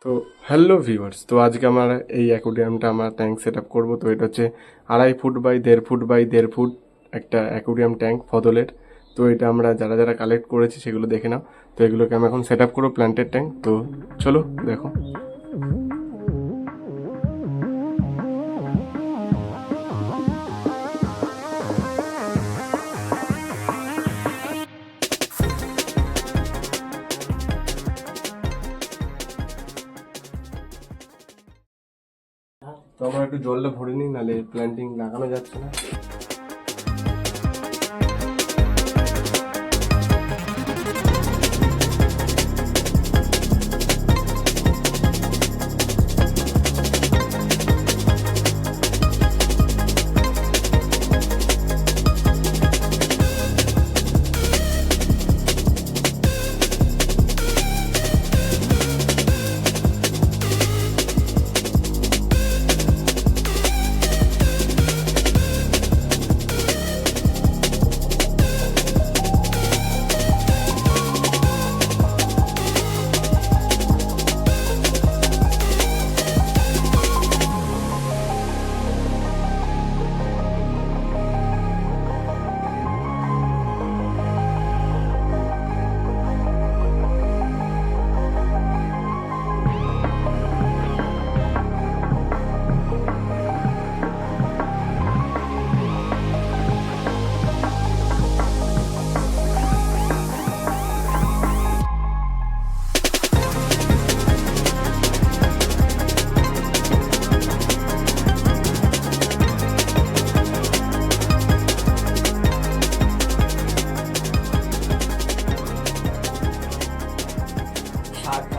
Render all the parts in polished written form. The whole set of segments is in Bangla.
তো হ্যালো ভিউয়ার্স, তো আজকে আমার এই অ্যাকোরিয়ামটা আমার ট্যাঙ্ক সেট আপ করবো। তো এটা হচ্ছে 2.5 foot by 1.5 foot by 1.5 foot একটা অ্যাকোরিয়াম ট্যাঙ্ক ফদলের। তো এটা আমরা যারা যারা কালেক্ট করেছি সেগুলো দেখে নাও। তো এগুলোকে আমি এখন সেট আপ করবো, প্ল্যান্টেড ট্যাঙ্ক। তো চলো দেখো। তো আমরা একটু জলটা ভরে নিই, নাহলে প্ল্যান্টিং লাগানো যাচ্ছে না।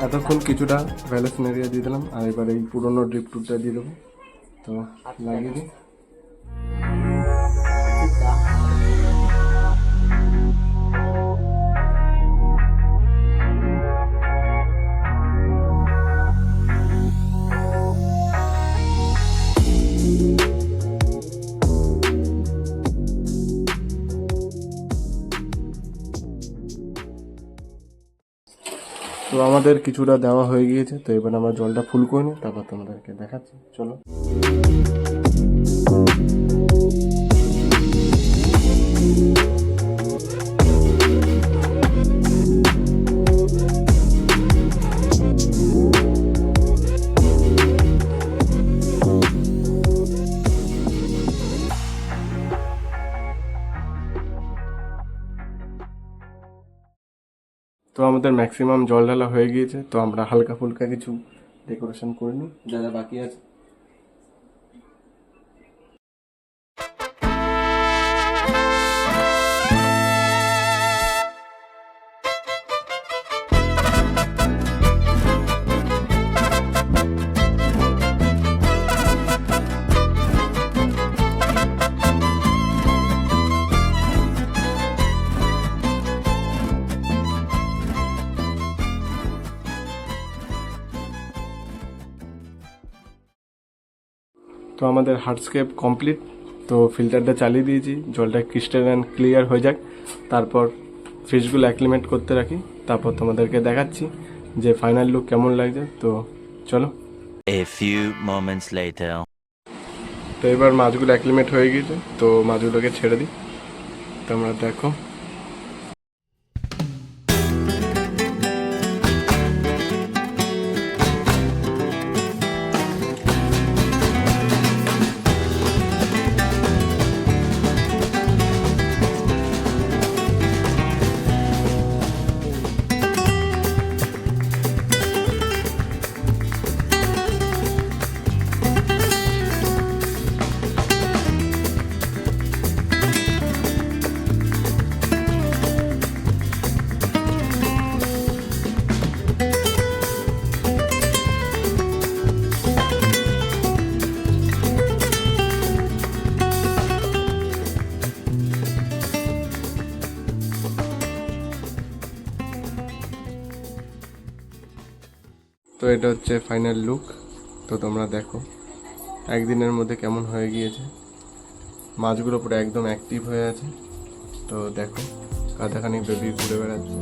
এতক্ষণ কিছুটা ভ্যালেসিনেরিয়া দিয়ে দিলাম, আর এবার এই পুরোনো ড্রিপ টুরটা দিয়ে দেবো। তো লাগিয়ে দিই। তো আমাদের কিছুটা দেওয়া হয়ে গিয়েছে। তো এবার আমরা জলটা ফুল করে নিই, তারপর তোমাদেরকে দেখাচ্ছি। চলো। তো আমাদের ম্যাক্সিমাম জল ঢালা হয়ে গিয়েছে। তো আমরা হালকা ফুলকা কিছু ডেকোরেশন করে নিই, যা যা বাকি আছে। তো আমাদের হার্ডস্কেপ কমপ্লিট। তো ফিল্টারটা চালিয়ে দিয়েছি, জলটা ক্রিস্টাল ক্লিয়ার হয়ে যাক, তারপর ফিশগুলো অ্যাক্লিমেট করতে রাখি, তারপর তোমাদেরকে দেখাচ্ছি যে ফাইনাল লুক কেমন লাগছে। তো চলো। A few moments later. তো এবার মাছগুলো অ্যাক্লিমেট হয়ে গিয়েছে, তো মাছগুলোকে ছেড়ে দিই। তোমরা দেখো। তো এটা হচ্ছে ফাইনাল লুক। তো তোমরা দেখো একদিনের মধ্যে কেমন হয়ে গিয়েছে। মাছগুলো পুরো একদম অ্যাক্টিভ হয়ে আছে। তো দেখো কাঁধাখানি বেবি ঘুরে বেড়াচ্ছে।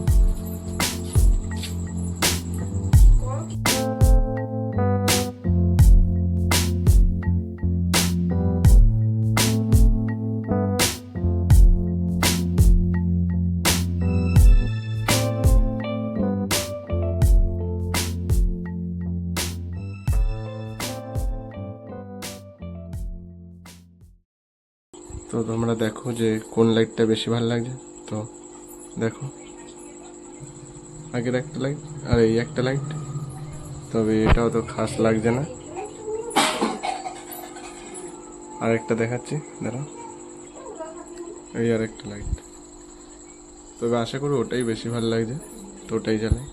তো তোমরা দেখো যে কোন লাইটটা বেশি ভালো লাগছে। তো দেখো, আগের একটা লাইট আর এই একটা লাইট, তবে এটাও তো খাস লাগছে না। আরেকটা দেখাচ্ছি, দাঁড়াও, এই আর একটা লাইট। তবে আশা করি ওটাই বেশি ভালো লাগছে, তো ওটাই জ্বালাই।